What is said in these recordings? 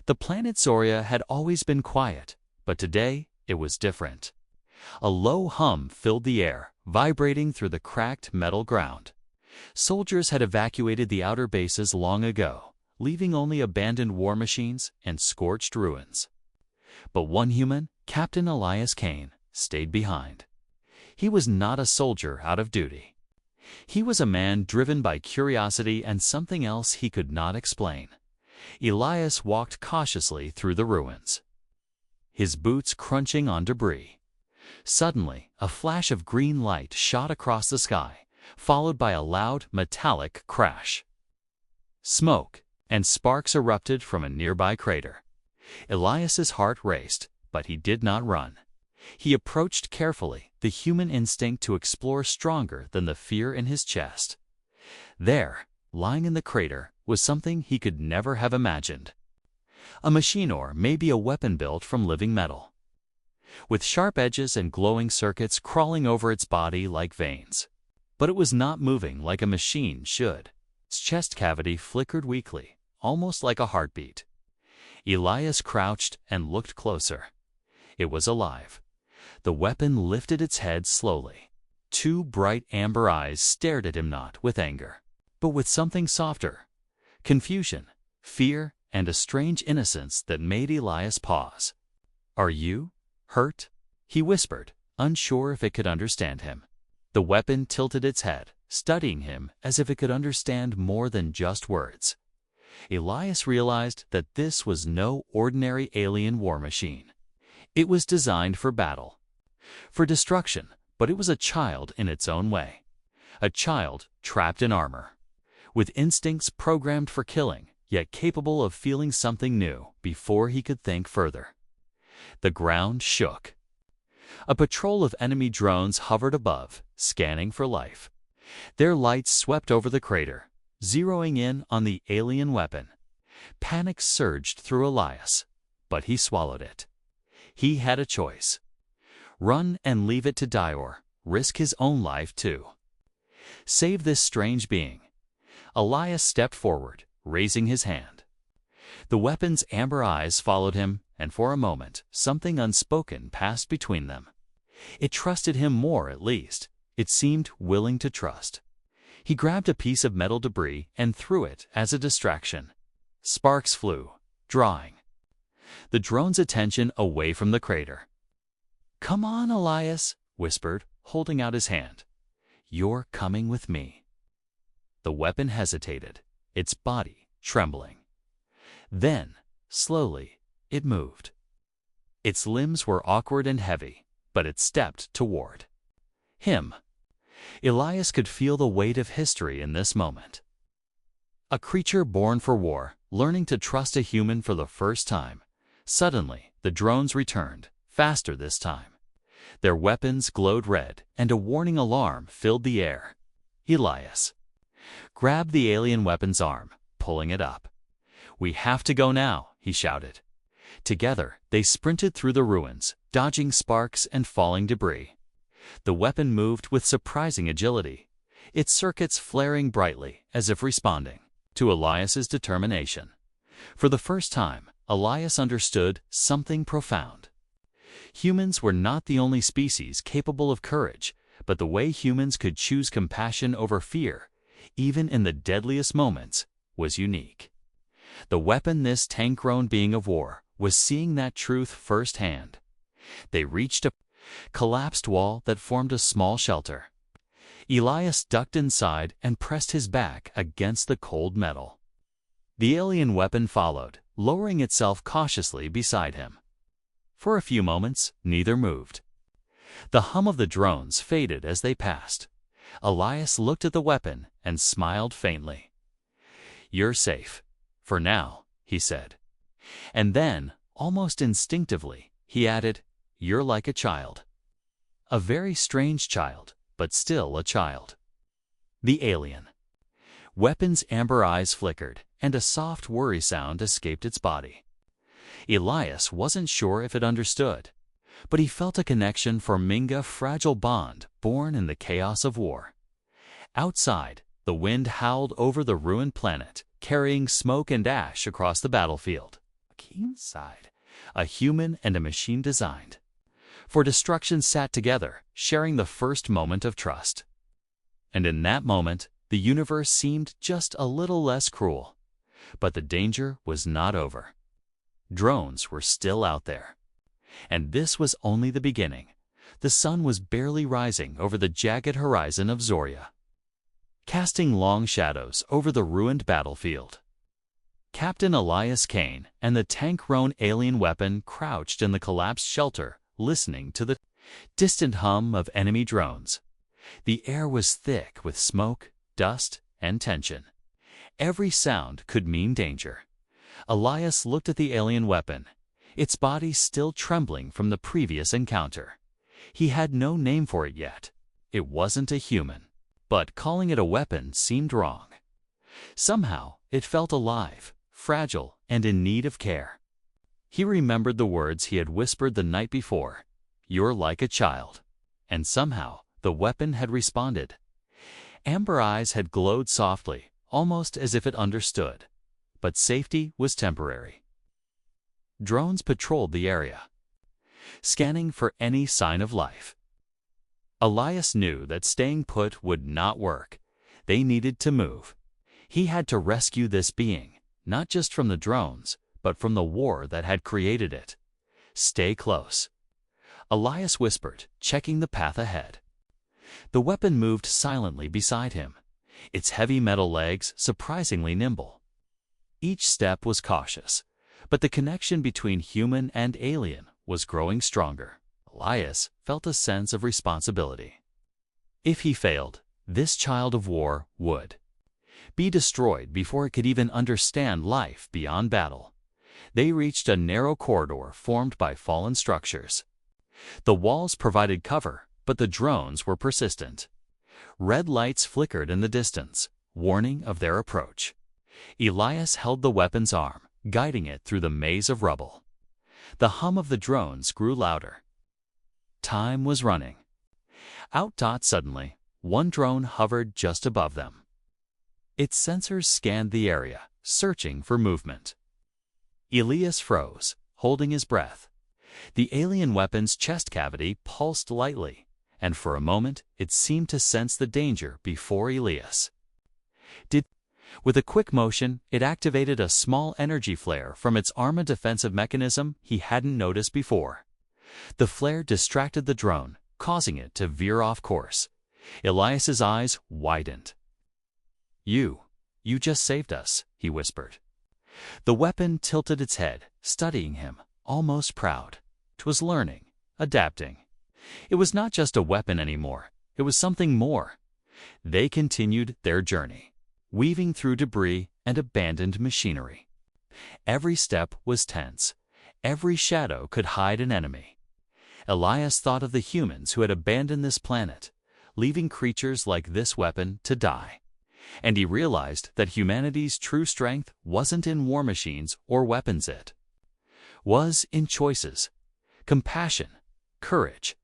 The planet Zoria had always been quiet, but today it was different. A low hum filled the air, vibrating through the cracked metal ground. Soldiers had evacuated the outer bases long ago, leaving only abandoned war machines and scorched ruins. But one human, Captain Elias Kane, stayed behind. He was not a soldier out of duty. He was a man driven by curiosity and something else he could not explain. Elias walked cautiously through the ruins, his boots crunching on debris. Suddenly, a flash of green light shot across the sky, followed by a loud, metallic crash. Smoke and sparks erupted from a nearby crater. Elias's heart raced, but he did not run. He approached carefully, the human instinct to explore stronger than the fear in his chest. There, lying in the crater, was something he could never have imagined. A machine, or maybe a weapon built from living metal, with sharp edges and glowing circuits crawling over its body like veins. But it was not moving like a machine should. Its chest cavity flickered weakly, almost like a heartbeat. Elias crouched and looked closer. It was alive. The weapon lifted its head slowly. Two bright amber eyes stared at him, not with anger, but with something softer: confusion, fear, and a strange innocence that made Elias pause. "Are you hurt?" he whispered, unsure if it could understand him. The weapon tilted its head, studying him as if it could understand more than just words. Elias realized that this was no ordinary alien war machine. It was designed for battle, for destruction, but it was a child in its own way. A child trapped in armor, with instincts programmed for killing, yet capable of feeling something new before he could think further. The ground shook. A patrol of enemy drones hovered above, scanning for life. Their lights swept over the crater, zeroing in on the alien weapon. Panic surged through Elias, but he swallowed it. He had a choice: run and leave it to die, or risk his own life too. Save this strange being. Elias stepped forward, raising his hand. The weapon's amber eyes followed him, and for a moment something unspoken passed between them. It trusted him more, at least. It seemed willing to trust. He grabbed a piece of metal debris and threw it as a distraction. Sparks flew, drawing the drone's attention away from the crater. "Come on, Elias," whispered, holding out his hand. "You're coming with me." The weapon hesitated, its body trembling. Then, slowly, it moved. Its limbs were awkward and heavy, but it stepped toward him. Elias could feel the weight of history in this moment. A creature born for war, learning to trust a human for the first time. Suddenly, the drones returned, faster this time. Their weapons glowed red, and a warning alarm filled the air. Elias grabbed the alien weapon's arm, pulling it up. "We have to go now," he shouted. Together, they sprinted through the ruins, dodging sparks and falling debris. The weapon moved with surprising agility, its circuits flaring brightly as if responding to Elias's determination. For the first time, Elias understood something profound. Humans were not the only species capable of courage, but the way humans could choose compassion over fear, even in the deadliest moments, was unique. The weapon, this tank-grown being of war, was seeing that truth firsthand. They reached a collapsed wall that formed a small shelter. Elias ducked inside and pressed his back against the cold metal. The alien weapon followed, lowering itself cautiously beside him. For a few moments, neither moved. The hum of the drones faded as they passed. Elias looked at the weapon and smiled faintly. "You're safe. For now," he said. And then, almost instinctively, he added, "You're like a child. A very strange child, but still a child." The alien weapon's amber eyes flickered, and a soft worry sound escaped its body. Elias wasn't sure if it understood, but he felt a connection, forming a fragile bond born in the chaos of war. Outside, the wind howled over the ruined planet, carrying smoke and ash across the battlefield. keen side. A human and a machine designed for destruction sat together, sharing the first moment of trust. And in that moment, the universe seemed just a little less cruel. But the danger was not over. Drones were still out there. And this was only the beginning. The sun was barely rising over the jagged horizon of Zoria, casting long shadows over the ruined battlefield. Captain Elias Kane and the tank-roan alien weapon crouched in the collapsed shelter, listening to the distant hum of enemy drones. The air was thick with smoke, dust, and tension. Every sound could mean danger. Elias looked at the alien weapon, its body still trembling from the previous encounter. He had no name for it yet. It wasn't a human, but calling it a weapon seemed wrong. Somehow, it felt alive, fragile, and in need of care. He remembered the words he had whispered the night before, "You're like a child." And somehow, the weapon had responded. Amber eyes had glowed softly, almost as if it understood. But safety was temporary. Drones patrolled the area, scanning for any sign of life. Elias knew that staying put would not work. They needed to move. He had to rescue this being, not just from the drones, but from the war that had created it. Stay close, Elias whispered, checking the path ahead. The weapon moved silently beside him, its heavy metal legs surprisingly nimble. Each step was cautious, but the connection between human and alien was growing stronger. Elias felt a sense of responsibility. If he failed, this child of war would be destroyed before it could even understand life beyond battle. They reached a narrow corridor formed by fallen structures. The walls provided cover, but the drones were persistent. Red lights flickered in the distance, warning of their approach. Elias held the weapon's arm, guiding it through the maze of rubble. The hum of the drones grew louder. Time was running. Suddenly, one drone hovered just above them. Its sensors scanned the area, searching for movement. Elias froze, holding his breath. The alien weapon's chest cavity pulsed lightly, and for a moment it seemed to sense the danger before Elias. With a quick motion, it activated a small energy flare from its armored defensive mechanism he hadn't noticed before. The flare distracted the drone, causing it to veer off course. Elias's eyes widened. You just saved us," he whispered. The weapon tilted its head, studying him, almost proud. It was learning, adapting. It was not just a weapon anymore. It was something more. They continued their journey, weaving through debris and abandoned machinery. Every step was tense. Every shadow could hide an enemy. Elias thought of the humans who had abandoned this planet, leaving creatures like this weapon to die. And he realized that humanity's true strength wasn't in war machines or weapons, it was in choices, compassion, courage,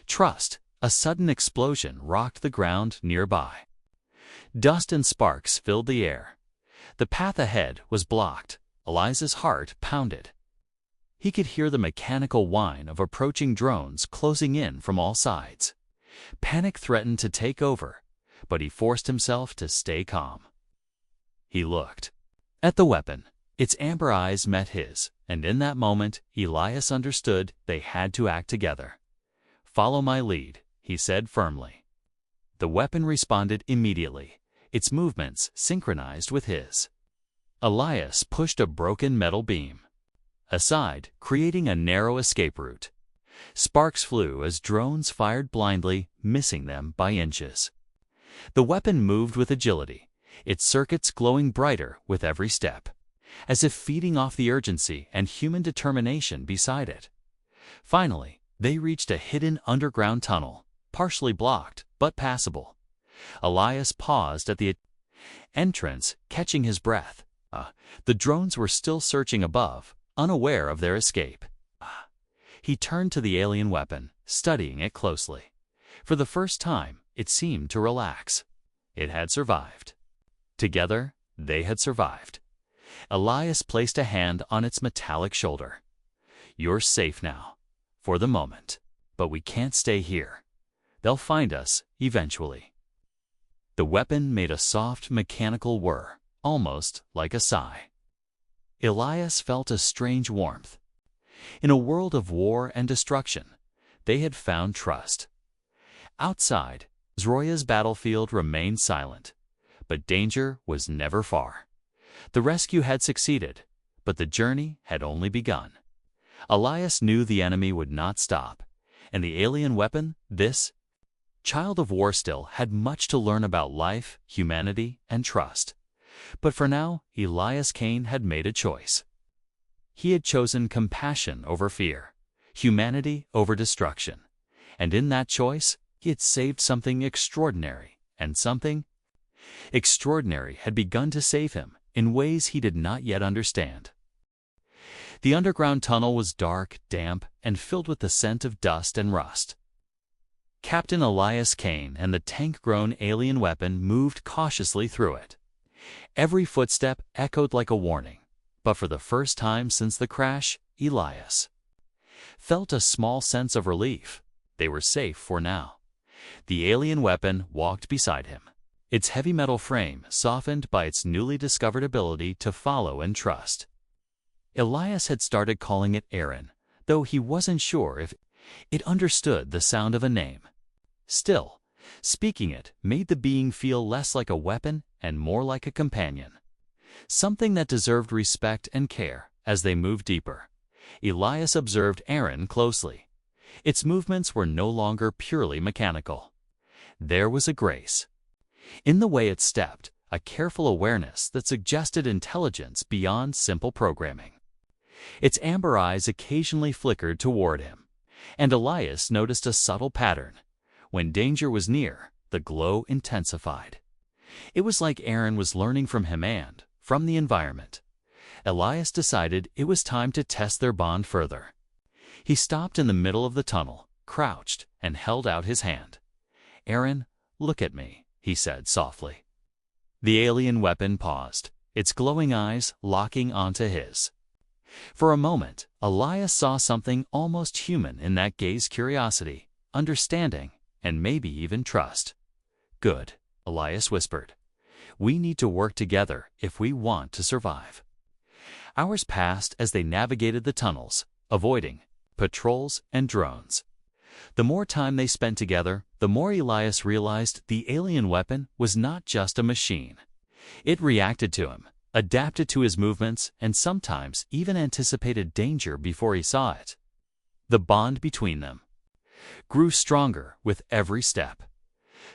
trust. A sudden explosion rocked the ground nearby. Dust and sparks filled the air. The path ahead was blocked. Elias's heart pounded. He could hear the mechanical whine of approaching drones closing in from all sides. Panic threatened to take over, but he forced himself to stay calm. He looked at the weapon. Its amber eyes met his, and in that moment, Elias understood they had to act together. "Follow my lead," he said firmly. The weapon responded immediately, its movements synchronized with his. Elias pushed a broken metal beam aside, creating a narrow escape route. Sparks flew as drones fired blindly, missing them by inches. The weapon moved with agility, its circuits glowing brighter with every step, as if feeding off the urgency and human determination beside it. Finally, they reached a hidden underground tunnel, partially blocked but passable. Elias paused at the entrance, catching his breath. The drones were still searching above, unaware of their escape. He turned to the alien weapon, studying it closely. For the first time, it seemed to relax. It had survived. Together, they had survived. Elias placed a hand on its metallic shoulder. "You're safe now, for the moment, but we can't stay here. They'll find us, eventually." The weapon made a soft, mechanical whir, almost like a sigh. Elias felt a strange warmth. In a world of war and destruction, they had found trust. Outside, Zroya's battlefield remained silent, but danger was never far. The rescue had succeeded, but the journey had only begun. Elias knew the enemy would not stop, and the alien weapon, this child of war, still had much to learn about life, humanity, and trust. But for now, Elias Kane had made a choice. He had chosen compassion over fear, humanity over destruction, and in that choice, he had saved something extraordinary, and something extraordinary had begun to save him in ways he did not yet understand. The underground tunnel was dark, damp, and filled with the scent of dust and rust. Captain Elias Kane and the tank-grown alien weapon moved cautiously through it. Every footstep echoed like a warning, but for the first time since the crash, Elias felt a small sense of relief. They were safe for now. The alien weapon walked beside him, its heavy metal frame softened by its newly discovered ability to follow and trust. Elias had started calling it Aaron, though he wasn't sure if it understood the sound of a name. Still, speaking it made the being feel less like a weapon and more like a companion, something that deserved respect and care. As they moved deeper, Elias observed Aaron closely. Its movements were no longer purely mechanical. There was a grace in the way it stepped, a careful awareness that suggested intelligence beyond simple programming. Its amber eyes occasionally flickered toward him, and Elias noticed a subtle pattern. When danger was near, the glow intensified. It was like Aaron was learning from him and from the environment. Elias decided it was time to test their bond further. He stopped in the middle of the tunnel, crouched, and held out his hand. "Aaron, look at me," he said softly. The alien weapon paused, its glowing eyes locking onto his. For a moment, Elias saw something almost human in that gaze: curiosity, understanding, and maybe even trust. "Good," Elias whispered. "We need to work together if we want to survive." Hours passed as they navigated the tunnels, avoiding patrols and drones. The more time they spent together, the more Elias realized the alien weapon was not just a machine. It reacted to him, adapted to his movements, and sometimes even anticipated danger before he saw it. The bond between them grew stronger with every step.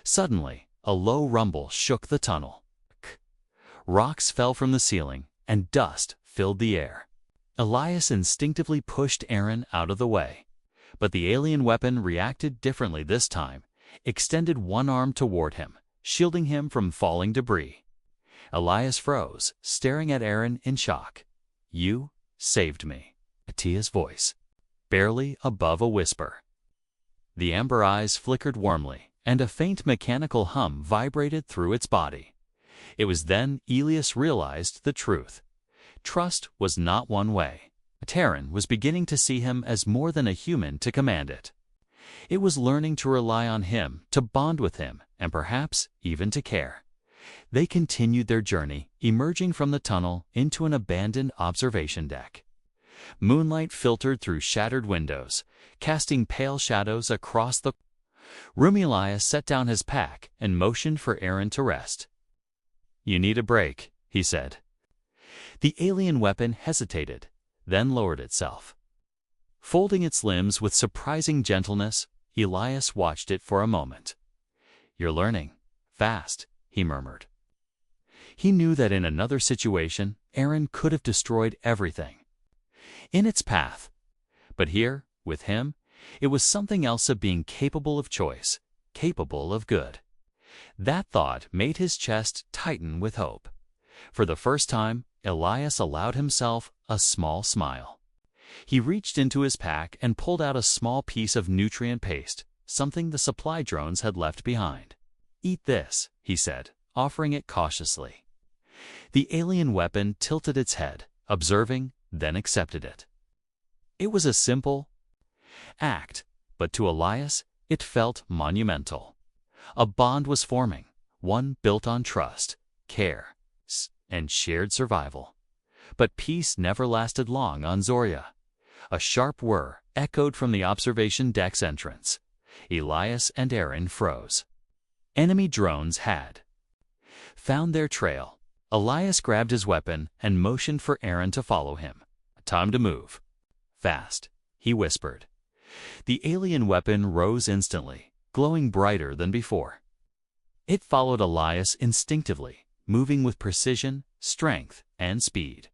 Suddenly, a low rumble shook the tunnel. Rocks fell from the ceiling, and dust filled the air. Elias instinctively pushed Aaron out of the way, but the alien weapon reacted differently this time, extended one arm toward him, shielding him from falling debris. Elias froze, staring at Aaron in shock. "You saved me," Atia's voice, barely above a whisper. The amber eyes flickered warmly, and a faint mechanical hum vibrated through its body. It was then Elias realized the truth. Trust was not one way. Aaron was beginning to see him as more than a human to command it. It was learning to rely on him, to bond with him, and perhaps even to care. They continued their journey, emerging from the tunnel into an abandoned observation deck. Moonlight filtered through shattered windows, casting pale shadows across the room. Elias set down his pack and motioned for Aaron to rest. "You need a break," he said. The alien weapon hesitated, then lowered itself. Folding its limbs with surprising gentleness, Elias watched it for a moment. "You're learning fast," he murmured. He knew that in another situation, Aaron could have destroyed everything in its path. But here, with him, it was something else: of being capable of choice, capable of good. That thought made his chest tighten with hope. For the first time, Elias allowed himself a small smile. He reached into his pack and pulled out a small piece of nutrient paste, something the supply drones had left behind. "Eat this," he said, offering it cautiously. The alien weapon tilted its head, observing, then accepted it. It was a simple act, but to Elias, it felt monumental. A bond was forming, one built on trust, care, and shared survival. But peace never lasted long on Zorya. A sharp whir echoed from the observation deck's entrance. Elias and Aaron froze. Enemy drones had found their trail. Elias grabbed his weapon and motioned for Aaron to follow him. "Time to move. Fast," he whispered. The alien weapon rose instantly, glowing brighter than before. It followed Elias instinctively, moving with precision, strength, and speed.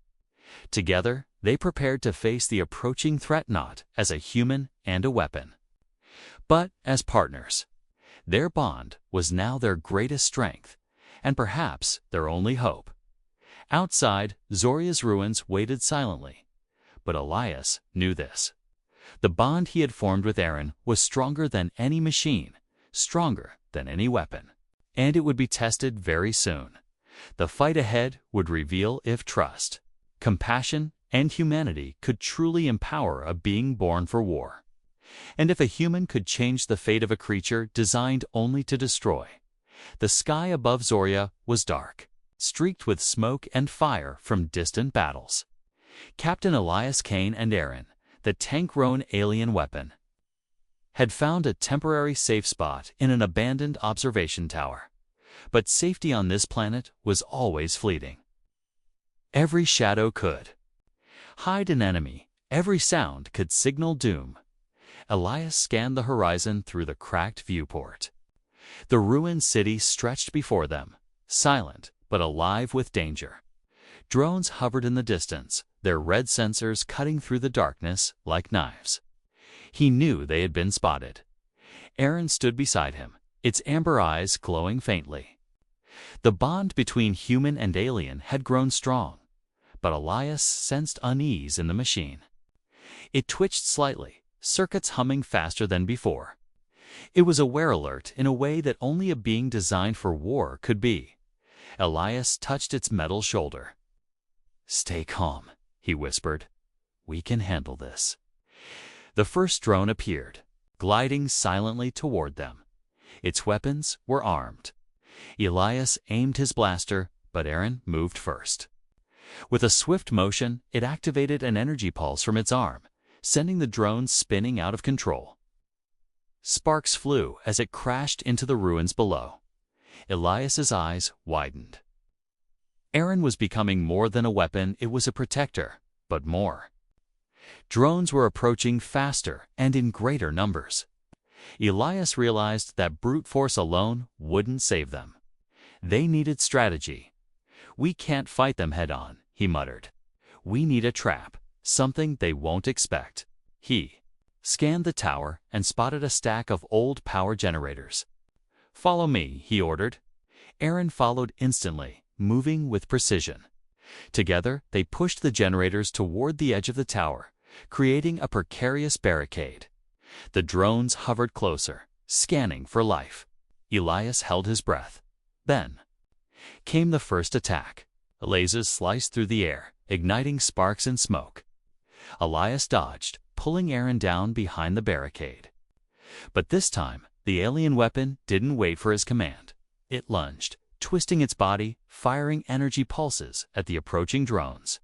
Together, they prepared to face the approaching threat not as a human and a weapon, but as partners. Their bond was now their greatest strength, and perhaps their only hope. Outside, Zorya's ruins waited silently, but Elias knew this. The bond he had formed with Aaron was stronger than any machine, stronger than any weapon, and it would be tested very soon. The fight ahead would reveal if trust, compassion, and humanity could truly empower a being born for war, and if a human could change the fate of a creature designed only to destroy. The sky above Zorya was dark, streaked with smoke and fire from distant battles. Captain Elias Kane and Aaron, the tank-grown alien weapon, had found a temporary safe spot in an abandoned observation tower. But safety on this planet was always fleeting. Every shadow could hide an enemy, every sound could signal doom. Elias scanned the horizon through the cracked viewport. The ruined city stretched before them, silent but alive with danger. Drones hovered in the distance, their red sensors cutting through the darkness like knives. He knew they had been spotted. Aaron stood beside him, its amber eyes glowing faintly. The bond between human and alien had grown strong, but Elias sensed unease in the machine. It twitched slightly, circuits humming faster than before. It was a wear alert in a way that only a being designed for war could be. Elias touched its metal shoulder. "Stay calm," he whispered. "We can handle this." The first drone appeared, gliding silently toward them. Its weapons were armed. Elias aimed his blaster, but Aaron moved first. With a swift motion, it activated an energy pulse from its arm, sending the drone spinning out of control. Sparks flew as it crashed into the ruins below. Elias's eyes widened. Aaron was becoming more than a weapon, it was a protector, but more. Drones were approaching faster and in greater numbers. Elias realized that brute force alone wouldn't save them. They needed strategy. "We can't fight them head-on," he muttered. "We need a trap, something they won't expect." He scanned the tower and spotted a stack of old power generators. "Follow me," he ordered. Aaron followed instantly, moving with precision. Together, they pushed the generators toward the edge of the tower, creating a precarious barricade. The drones hovered closer, scanning for life. Elias held his breath. Then came the first attack. Lasers sliced through the air, igniting sparks and smoke. Elias dodged, pulling Aaron down behind the barricade. But this time, the alien weapon didn't wait for his command. It lunged, twisting its body, firing energy pulses at the approaching drones.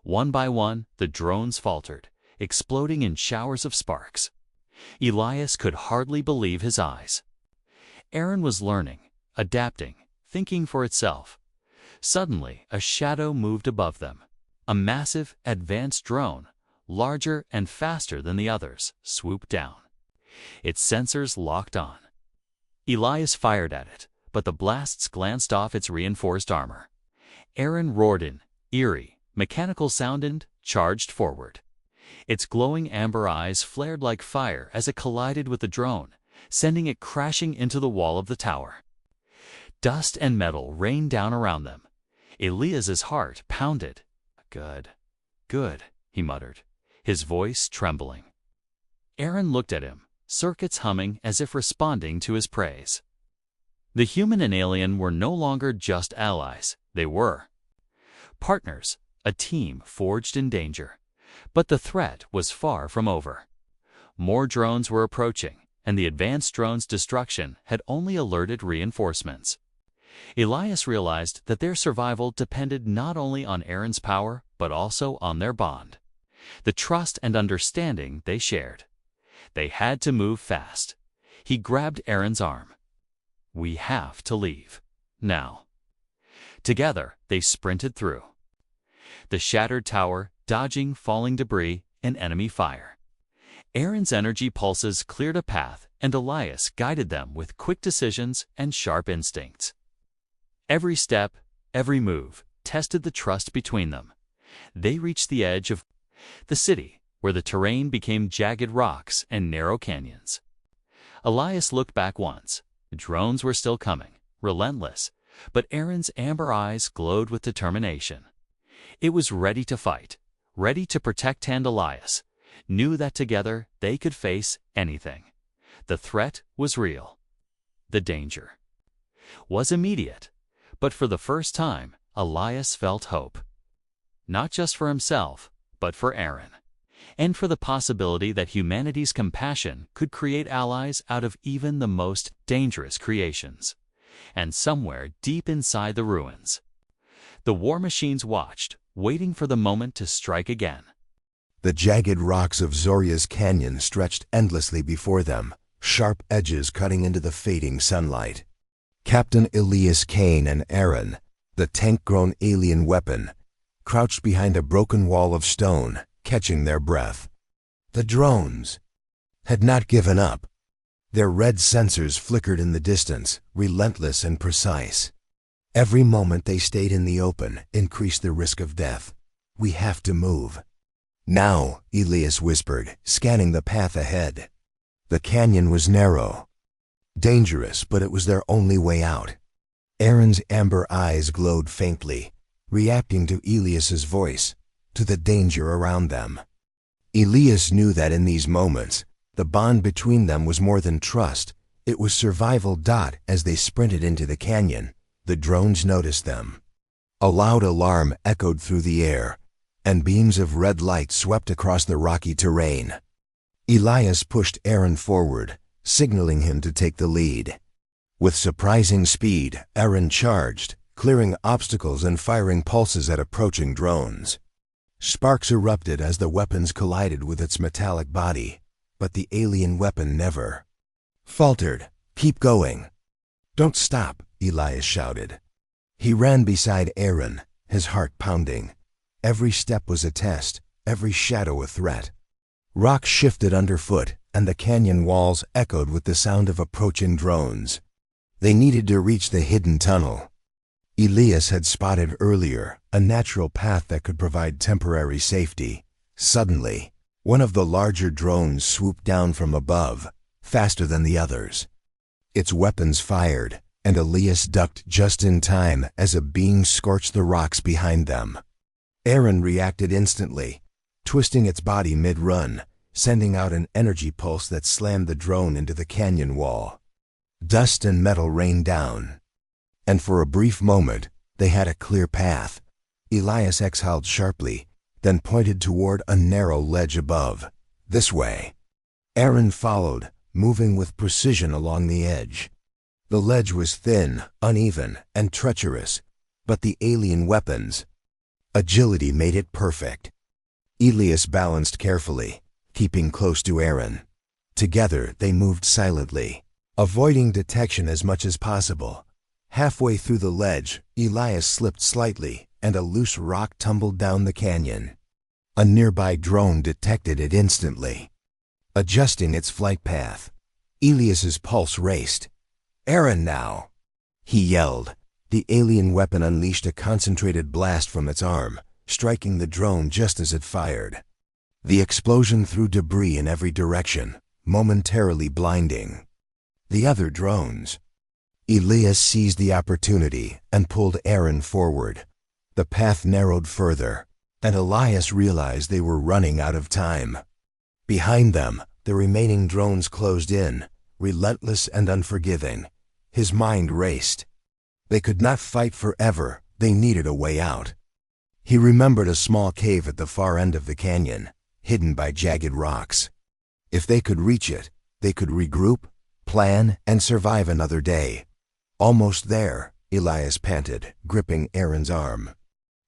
One by one, the drones faltered, exploding in showers of sparks. Elias could hardly believe his eyes. Aaron was learning, adapting, thinking for itself. Suddenly, a shadow moved above them. A massive, advanced drone, larger and faster than the others, swooped down. Its sensors locked on. Elias fired at it, but the blasts glanced off its reinforced armor. Aaron roared in, eerie, mechanical sound and charged forward. Its glowing amber eyes flared like fire as it collided with the drone, sending it crashing into the wall of the tower. Dust and metal rained down around them. Elias's heart pounded. "Good, good," he muttered, his voice trembling. Aaron looked at him, circuits humming as if responding to his praise. The human and alien were no longer just allies, they were partners, a team forged in danger. But the threat was far from over. More drones were approaching, and the advanced drone's destruction had only alerted reinforcements. Elias realized that their survival depended not only on Aaron's power, but also on their bond, the trust and understanding they shared. They had to move fast. He grabbed Aaron's arm. "We have to leave. Now." Together, they sprinted through the shattered tower, dodging falling debris and enemy fire. Aaron's energy pulses cleared a path, and Elias guided them with quick decisions and sharp instincts. Every step, every move, tested the trust between them. They reached the edge of the city, where the terrain became jagged rocks and narrow canyons. Elias looked back once. The drones were still coming, relentless, but Aaron's amber eyes glowed with determination. It was ready to fight, ready to protect, and Elias knew that together they could face anything. The threat was real. The danger was immediate, but for the first time, Elias felt hope. Not just for himself, but for Aaron, and for the possibility that humanity's compassion could create allies out of even the most dangerous creations. And somewhere deep inside the ruins, the war machines watched, waiting for the moment to strike again. The jagged rocks of Zoria's canyon stretched endlessly before them, sharp edges cutting into the fading sunlight. Captain Elias Kane and Aaron, the tank-grown alien weapon, crouched behind a broken wall of stone, catching their breath. The drones had not given up. Their red sensors flickered in the distance, relentless and precise. Every moment they stayed in the open increased the risk of death. "We have to move." "Now," Elias whispered, scanning the path ahead. The canyon was narrow, dangerous, but it was their only way out. Aaron's amber eyes glowed faintly, reacting to Elias's voice, to the danger around them. Elias knew that in these moments, the bond between them was more than trust, it was survival. As they sprinted into the canyon, the drones noticed them. A loud alarm echoed through the air, and beams of red light swept across the rocky terrain. Elias pushed Aaron forward, signaling him to take the lead. With surprising speed, Aaron charged, clearing obstacles and firing pulses at approaching drones. Sparks erupted as the weapons collided with its metallic body, but the alien weapon never faltered. "Keep going. Don't stop," Elias shouted. He ran beside Aaron, his heart pounding. Every step was a test, every shadow a threat. Rocks shifted underfoot, and the canyon walls echoed with the sound of approaching drones. They needed to reach the hidden tunnel Elias had spotted earlier, a natural path that could provide temporary safety. Suddenly, one of the larger drones swooped down from above, faster than the others. Its weapons fired, and Elias ducked just in time as a beam scorched the rocks behind them. Aaron reacted instantly, twisting its body mid-run, sending out an energy pulse that slammed the drone into the canyon wall. Dust and metal rained down, and for a brief moment, they had a clear path. Elias exhaled sharply, then pointed toward a narrow ledge above. "This way." Aaron followed, moving with precision along the edge. The ledge was thin, uneven, and treacherous, but the alien weapons' agility made it perfect. Elias balanced carefully, keeping close to Aaron. Together they moved silently, avoiding detection as much as possible. Halfway through the ledge, Elias slipped slightly, and a loose rock tumbled down the canyon. A nearby drone detected it instantly, adjusting its flight path. Elias's pulse raced. "Aaron now!" he yelled. The alien weapon unleashed a concentrated blast from its arm, striking the drone just as it fired. The explosion threw debris in every direction, momentarily blinding the other drones. Elias seized the opportunity and pulled Aaron forward. The path narrowed further, and Elias realized they were running out of time. Behind them, the remaining drones closed in, relentless and unforgiving. His mind raced. They could not fight forever. They needed a way out. He remembered a small cave at the far end of the canyon, hidden by jagged rocks. If they could reach it, they could regroup, plan, and survive another day. Almost there, Elias panted, gripping Aaron's arm.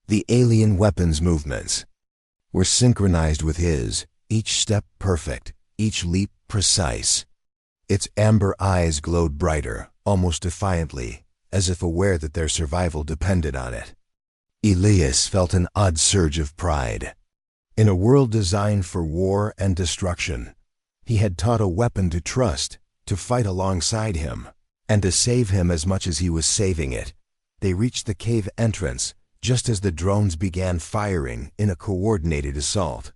The alien weapon's movements were synchronized with his, each step perfect, each leap precise. Its amber eyes glowed brighter, almost defiantly, as if aware that their survival depended on it. Elias felt an odd surge of pride. In a world designed for war and destruction, he had taught a weapon to trust, to fight alongside him, and to save him as much as he was saving it. They reached the cave entrance just as the drones began firing in a coordinated assault.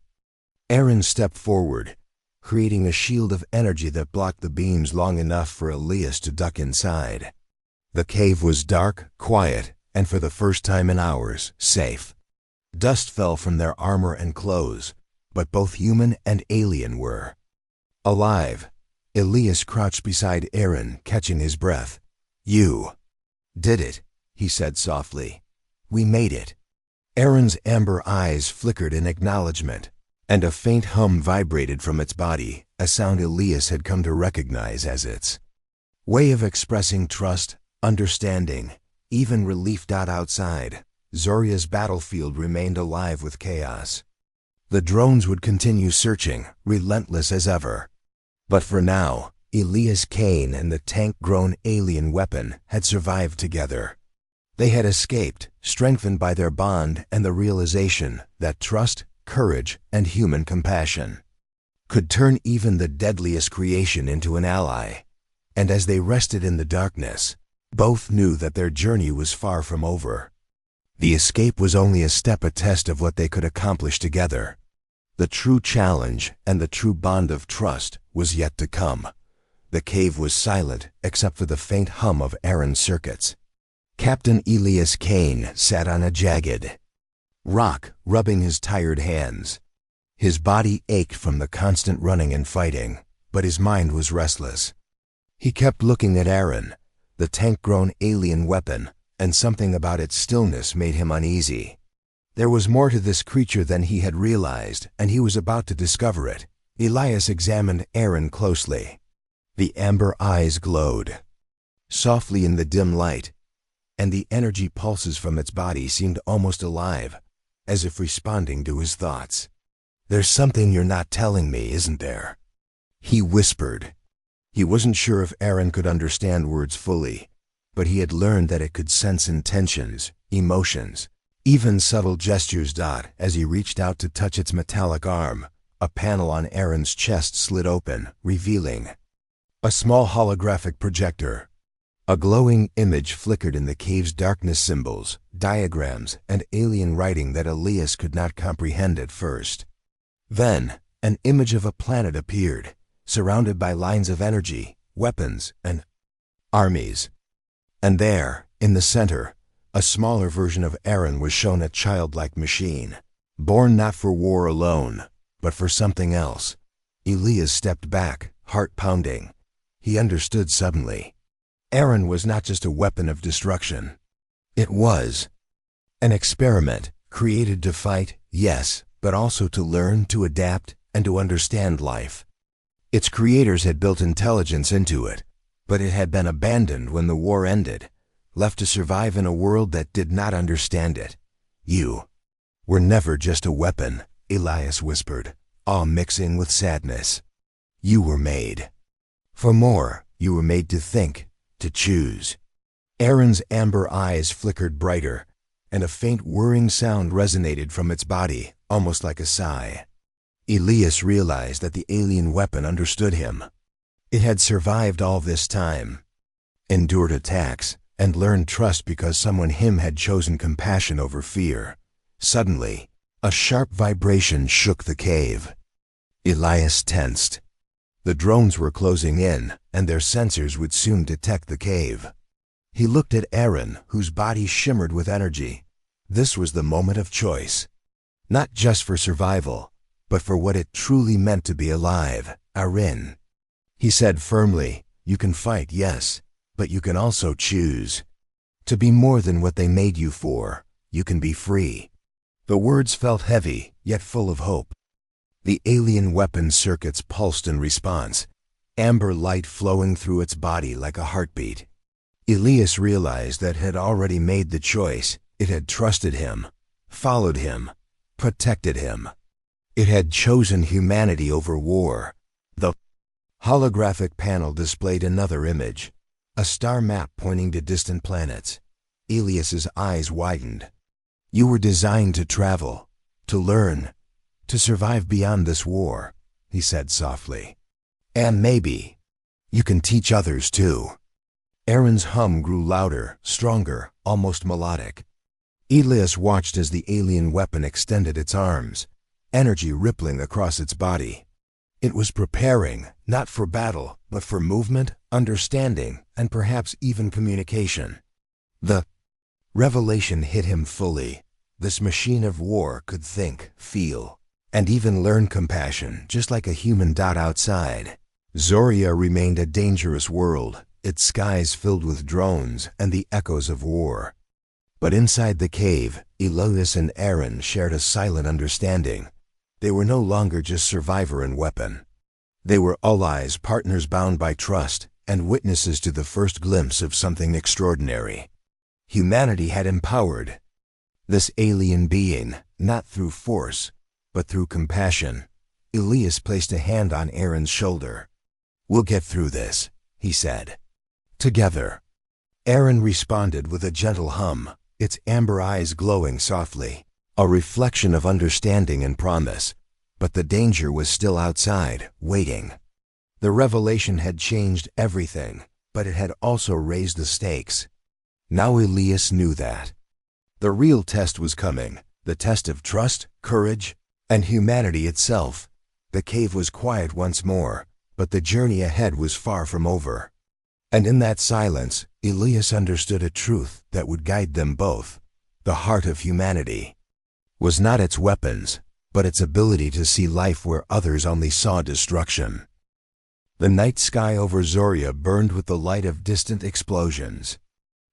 Aaron stepped forward, creating a shield of energy that blocked the beams long enough for Elias to duck inside. The cave was dark, quiet, and for the first time in hours, safe. Dust fell from their armor and clothes, but both human and alien were alive. Elias crouched beside Aaron, catching his breath. "You did it," he said softly. "We made it." Aaron's amber eyes flickered in acknowledgement, and a faint hum vibrated from its body, a sound Elias had come to recognize as its way of expressing trust, understanding, even relief. Outside, Zoria's battlefield remained alive with chaos. The drones would continue searching, relentless as ever. But for now, Elias Kane and the tank-grown alien weapon had survived together. They had escaped, strengthened by their bond and the realization that trust, courage, and human compassion could turn even the deadliest creation into an ally. And as they rested in the darkness, both knew that their journey was far from over. The escape was only a step, a test of what they could accomplish together. The true challenge and the true bond of trust was yet to come. The cave was silent except for the faint hum of Aaron's circuits. Captain Elias Kane sat on a jagged rock, rubbing his tired hands. His body ached from the constant running and fighting, but his mind was restless. He kept looking at Aaron, the tank-grown alien weapon, and something about its stillness made him uneasy. There was more to this creature than he had realized, and he was about to discover it. Elias examined Aaron closely. The amber eyes glowed softly in the dim light, and the energy pulses from its body seemed almost alive, as if responding to his thoughts. "There's something you're not telling me, isn't there?" he whispered. He wasn't sure if Aaron could understand words fully, but he had learned that it could sense intentions, emotions, even subtle gestures. As he reached out to touch its metallic arm, a panel on Aaron's chest slid open, revealing a small holographic projector. A glowing image flickered in the cave's darkness, symbols, diagrams, and alien writing that Elias could not comprehend at first. Then, an image of a planet appeared, surrounded by lines of energy, weapons, and armies. And there, in the center, a smaller version of Aaron was shown, a childlike machine, born not for war alone, but for something else. Elias stepped back, heart pounding. He understood suddenly. Aaron was not just a weapon of destruction. It was an experiment, created to fight, yes, but also to learn, to adapt, and to understand life. Its creators had built intelligence into it, but it had been abandoned when the war ended, left to survive in a world that did not understand it. "You were never just a weapon," Elias whispered, awe mixing with sadness. "You were made for more. You were made to think, to choose." Aaron's amber eyes flickered brighter, and a faint whirring sound resonated from its body, almost like a sigh. Elias realized that the alien weapon understood him. It had survived all this time, endured attacks, and learned trust because someone him had chosen compassion over fear. Suddenly, a sharp vibration shook the cave. Elias tensed. The drones were closing in, and their sensors would soon detect the cave. He looked at Aaron, whose body shimmered with energy. This was the moment of choice. Not just for survival, but for what it truly meant to be alive. "Aaron," he said firmly, "you can fight, yes, but you can also choose to be more than what they made you for. You can be free. The words felt heavy, yet full of hope. The alien weapon circuits pulsed in response, amber light flowing through its body like a heartbeat. Elias realized that it had already made the choice. It had trusted him, followed him, protected him. It had chosen humanity over war. The holographic panel displayed another image, a star map pointing to distant planets. Elias's eyes widened. You were designed to travel, to learn, to survive beyond this war, he said softly. And maybe you can teach others too. Aaron's hum grew louder, stronger, almost melodic. Elias watched as the alien weapon extended its arms, energy rippling across its body. It was preparing, not for battle, but for movement, understanding, and perhaps even communication. The revelation hit him fully. This machine of war could think, feel, and even learn compassion, just like a human dot outside. Zoria remained a dangerous world, its skies filled with drones and the echoes of war. But inside the cave, Elias and Aaron shared a silent understanding. They were no longer just survivor and weapon. They were allies, partners bound by trust, and witnesses to the first glimpse of something extraordinary. Humanity had empowered this alien being, not through force, but through compassion. Elias placed a hand on Aaron's shoulder. "We'll get through this," he said. "Together." Aaron responded with a gentle hum, its amber eyes glowing softly, a reflection of understanding and promise. But the danger was still outside, waiting. The revelation had changed everything, but it had also raised the stakes. Now Elias knew that. The real test was coming, the test of trust, courage, and humanity itself. The cave was quiet once more, but the journey ahead was far from over. And in that silence, Elias understood a truth that would guide them both. The heart of humanity was not its weapons, but its ability to see life where others only saw destruction. The night sky over Zoria burned with the light of distant explosions.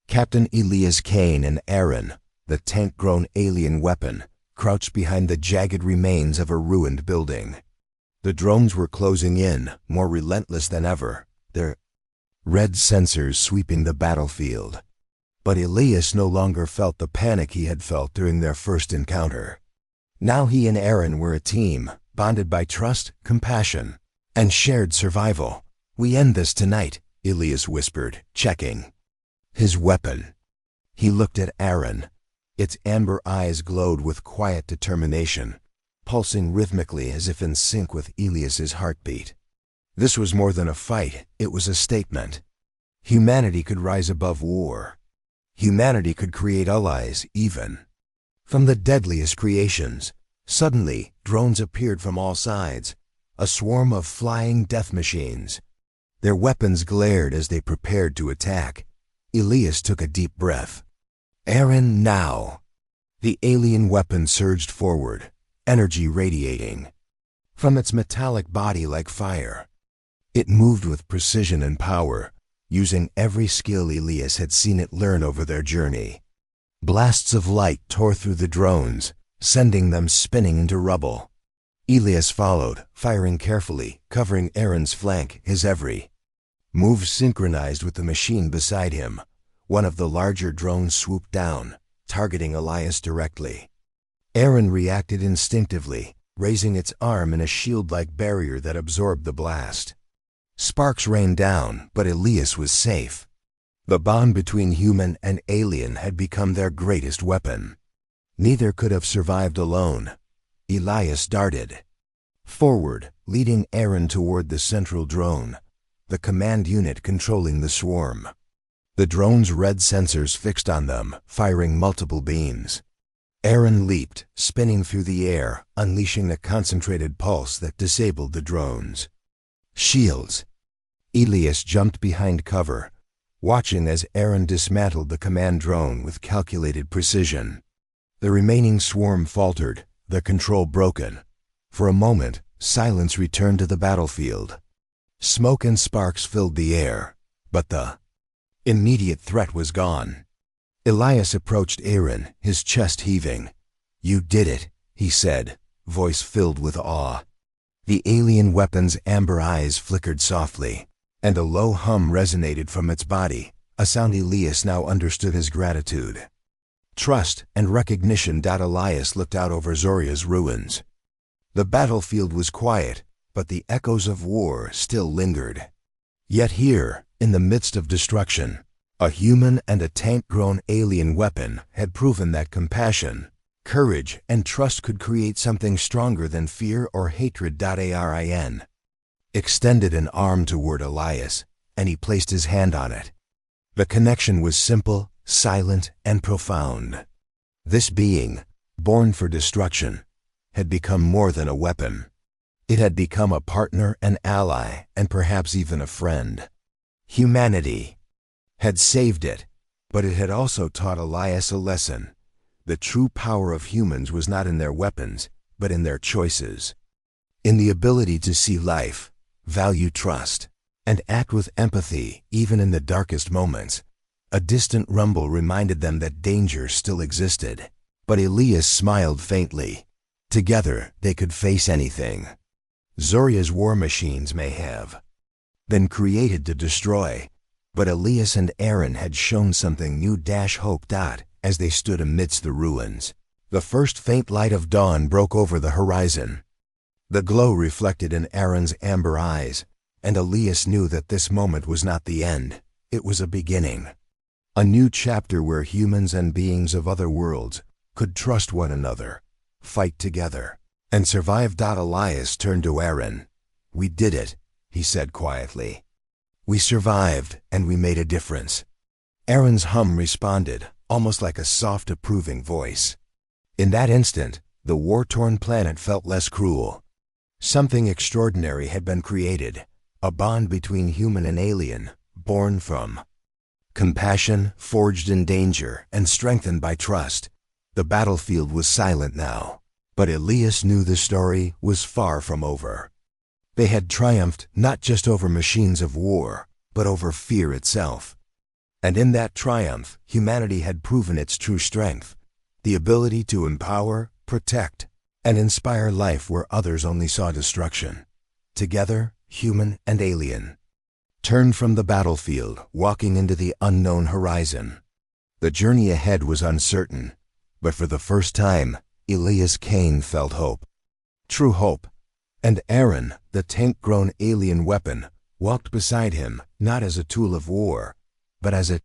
Captain Elias Kane and Aaron, the tank-grown alien weapon, crouched behind the jagged remains of a ruined building. The drones were closing in, more relentless than ever, their red sensors sweeping the battlefield. But Elias no longer felt the panic he had felt during their first encounter. Now he and Aaron were a team, bonded by trust, compassion, and shared survival. "We end this tonight," Elias whispered, checking his weapon. He looked at Aaron. Its amber eyes glowed with quiet determination, pulsing rhythmically as if in sync with Elias's heartbeat. This was more than a fight, it was a statement. Humanity could rise above war. Humanity could create allies, even from the deadliest creations. Suddenly, drones appeared from all sides, a swarm of flying death machines. Their weapons glared as they prepared to attack. Elias took a deep breath. "Aaron, now!" The alien weapon surged forward, energy radiating from its metallic body like fire. It moved with precision and power, using every skill Elias had seen it learn over their journey. Blasts of light tore through the drones, sending them spinning into rubble. Elias followed, firing carefully, covering Aaron's flank, his every move synchronized with the machine beside him. One of the larger drones swooped down, targeting Elias directly. Aaron reacted instinctively, raising its arm in a shield-like barrier that absorbed the blast. Sparks rained down, but Elias was safe. The bond between human and alien had become their greatest weapon. Neither could have survived alone. Elias darted forward, leading Aaron toward the central drone, the command unit controlling the swarm. The drone's red sensors fixed on them, firing multiple beams. Aaron leaped, spinning through the air, unleashing a concentrated pulse that disabled the drones. Shields. Elias jumped behind cover, watching as Aaron dismantled the command drone with calculated precision. The remaining swarm faltered, the control broken. For a moment, silence returned to the battlefield. Smoke and sparks filled the air, but the Immediate threat was gone. Elias approached Aaron, his chest heaving. "You did it," he said, voice filled with awe. The alien weapon's amber eyes flickered softly, and a low hum resonated from its body, a sound Elias now understood as gratitude. Trust and recognition. Elias looked out over Zoria's ruins. The battlefield was quiet, but the echoes of war still lingered. Yet here, in the midst of destruction, a human and a tank-grown alien weapon had proven that compassion, courage, and trust could create something stronger than fear or hatred. Arin extended an arm toward Elias, and he placed his hand on it. The connection was simple, silent, and profound. This being, born for destruction, had become more than a weapon. It had become a partner, an ally, and perhaps even a friend. Humanity had saved it, but it had also taught Elias a lesson. The true power of humans was not in their weapons, but in their choices. In the ability to see life, value trust, and act with empathy even in the darkest moments. A distant rumble reminded them that danger still existed, but Elias smiled faintly. Together, they could face anything. Zoria's war machines may have been created to destroy, but Elias and Aaron had shown something new. Hope. As they stood amidst the ruins, the first faint light of dawn broke over the horizon. The glow reflected in Aaron's amber eyes, and Elias knew that this moment was not the end, it was a beginning. A new chapter where humans and beings of other worlds could trust one another, fight together, and survive. Elias turned to Aaron. "We did it," he said quietly. "We survived, and we made a difference." Aaron's hum responded, almost like a soft, approving voice. In that instant, the war-torn planet felt less cruel. Something extraordinary had been created, a bond between human and alien, born from compassion, forged in danger, and strengthened by trust. The battlefield was silent now, but Elias knew the story was far from over. They had triumphed not just over machines of war, but over fear itself. And in that triumph, humanity had proven its true strength, the ability to empower, protect, and inspire life where others only saw destruction. Together, human and alien turned from the battlefield, walking into the unknown horizon. The journey ahead was uncertain, but for the first time, Elias Kane felt hope. True hope. And Aaron, the tank-grown alien weapon, walked beside him, not as a tool of war, but as a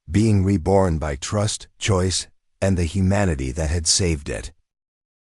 being reborn by trust, choice, and the humanity that had saved it.